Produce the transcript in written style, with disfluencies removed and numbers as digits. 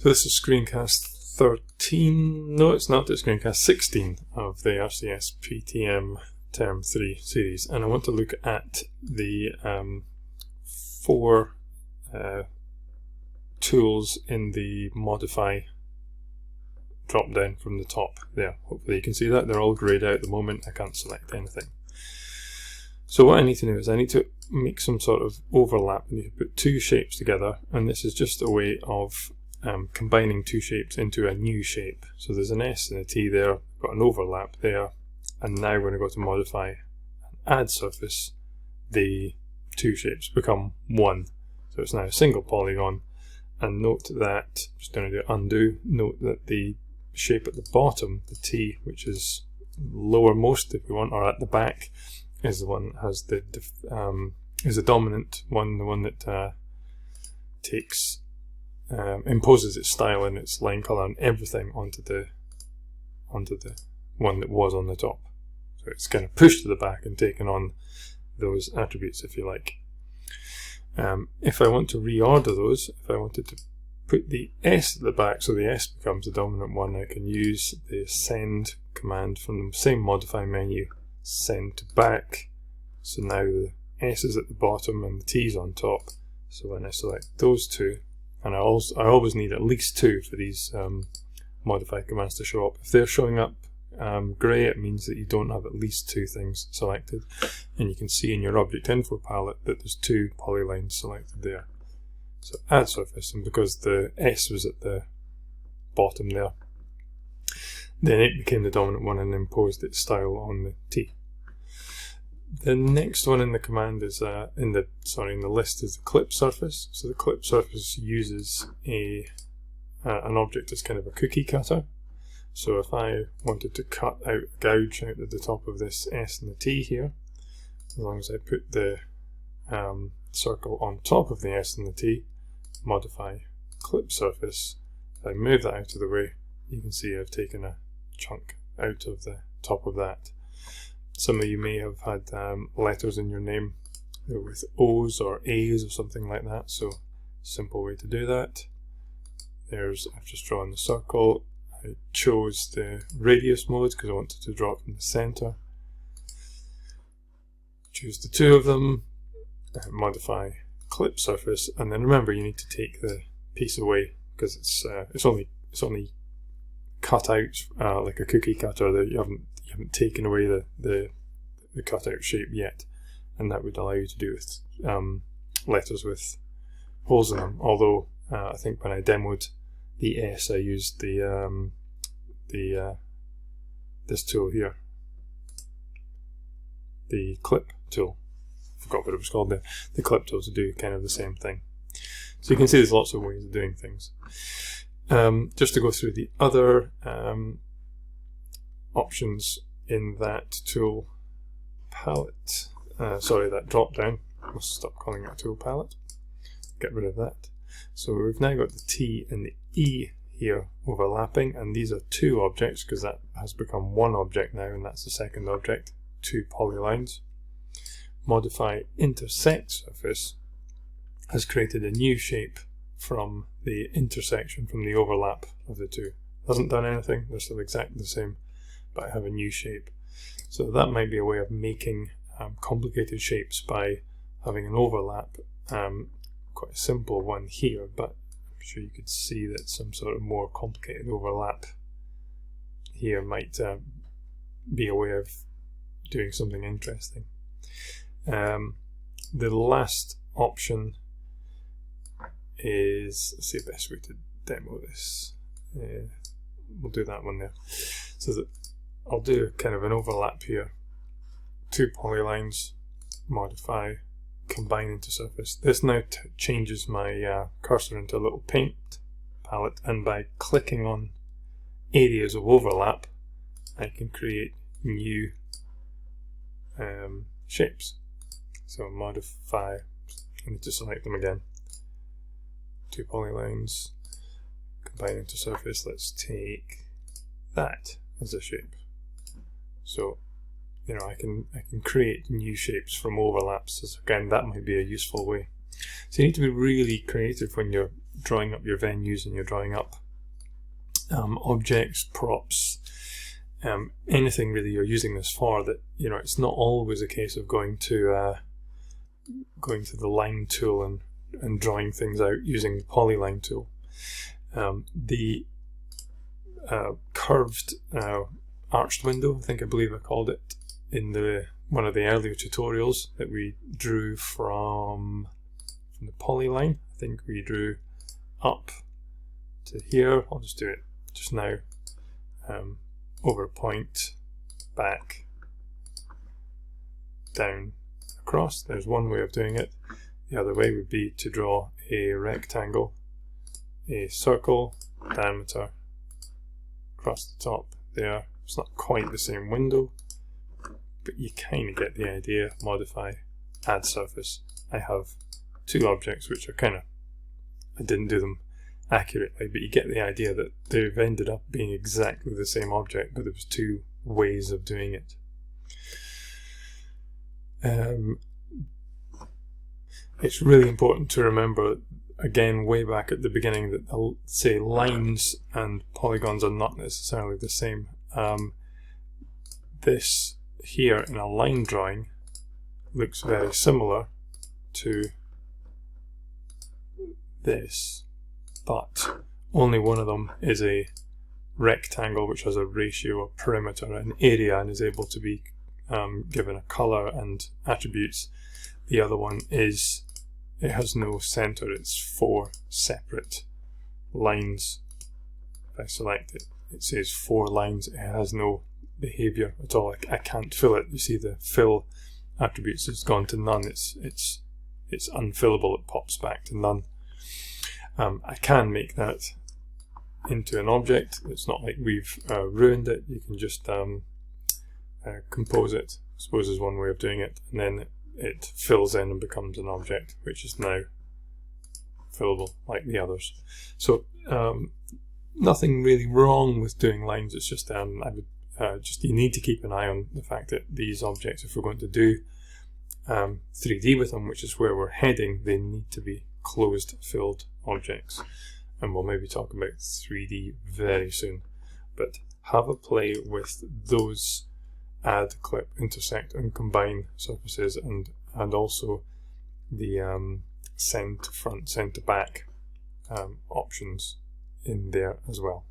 So this is Screencast 13, no it's not, it's Screencast 16 of the RCS PTM Term 3 series, and I want to look at the four tools in the Modify drop down from the top there. Hopefully you can see that, they're all greyed out at the moment, I can't select anything. So what I need to do is I need to make some sort of overlap. I need to put two shapes together, and this is just a way of combining two shapes into a new shape. So there's an S and a T there, got an overlap there, and now when I go to modify and add surface, the two shapes become one. So it's now a single polygon, and note that, just going to do undo, note that the shape at the bottom, the T, which is lowermost if you want, or at the back, is the one that has the is the dominant one, the one that takes imposes its style and its line color and everything onto the one that was on the top. So it's kind of pushed to the back and taken on those attributes, if you like. If I want to reorder those, if I wanted to put the S at the back so the S becomes the dominant one, I can use the send command from the same modify menu, send to back. So now the S is at the bottom and the T is on top. So when I select those two, and I always need at least two for these modify commands to show up. If they're showing up grey, it means that you don't have at least two things selected, and you can see in your object info palette that there's two polylines selected there. So add surface, and because the S was at the bottom there, then it became the dominant one and imposed its style on the T. The next one in the command is in the list is the clip surface. So the clip surface uses an object that's kind of a cookie cutter. So if I wanted to cut out, gouge out at the top of this S and the T here, as long as I put the circle on top of the S and the T, modify clip surface, if I move that out of the way, you can see I've taken a chunk out of the top of that. Some of you may have had letters in your name with O's or A's or something like that, so simple way to do that. I've just drawn the circle. I chose the radius mode because I wanted to draw it from the center. Choose the two of them, modify clip surface, and then remember you need to take the piece away because it's only cut out like a cookie cutter. That you haven't taken away the cutout shape yet, and that would allow you to do with letters with holes in them. Although I think when I demoed the S, I used this tool here, the clip tool. Forgot what it was called there. The clip tool to do kind of the same thing. So you can see there's lots of ways of doing things. Just to go through the other options in that tool palette, that drop down, must stop calling it a tool palette, get rid of that. So we've now got the T and the E here overlapping, and these are two objects because that has become one object now, and that's the second object, two polylines. Modify intersect surface has created a new shape from the intersection, from the overlap of the two. Hasn't done anything, they're still exactly the same, but I have a new shape. So that might be a way of making complicated shapes by having an overlap. Quite a simple one here, but I'm sure you could see that some sort of more complicated overlap here might be a way of doing something interesting. The last option is, let's see the best way to demo this. We'll do that one there. So that I'll do kind of an overlap here. Two polylines, modify, combine into surface. This now changes my cursor into a little paint palette, and by clicking on areas of overlap, I can create new shapes. So modify, I need to select them again. Two polylines, combine into surface. Let's take that as a shape. So, you know, I can create new shapes from overlaps. So again, that might be a useful way. So you need to be really creative when you're drawing up your venues and you're drawing up objects, props, anything really you're using this for, that it's not always a case of going to the line tool and drawing things out using the polyline tool. The curved arched window, I believe I called it in one of the earlier tutorials that we drew from the polyline. I think we drew up to here. I'll just do it just now. Over a point, back, down, across. There's one way of doing it. The other way would be to draw a rectangle, a circle, diameter, across the top there. It's not quite the same window, but you kind of get the idea. Modify, add surface. I have two objects which are I didn't do them accurately, but you get the idea that they've ended up being exactly the same object, but there was two ways of doing it. It's really important to remember, again, way back at the beginning, that say lines and polygons are not necessarily the same. This here in a line drawing looks very similar to this, but only one of them is a rectangle which has a ratio of perimeter and area and is able to be given a color and attributes. The other one it has no center, it's 4 separate lines. If I select it, it says 4 lines, it has no behavior at all. I can't fill it. You see the fill attributes has gone to none. It's unfillable, it pops back to none. I can make that into an object. It's not like we've ruined it. You can just compose it, I suppose, is one way of doing it, and then it fills in and becomes an object which is now fillable like the others. So nothing really wrong with doing lines. It's just you need to keep an eye on the fact that these objects, if we're going to do 3D with them, which is where we're heading, they need to be closed filled objects. And we'll maybe talk about 3D very soon, but have a play with those add, clip, intersect and combine surfaces, and also the send to front, send to back options in there as well.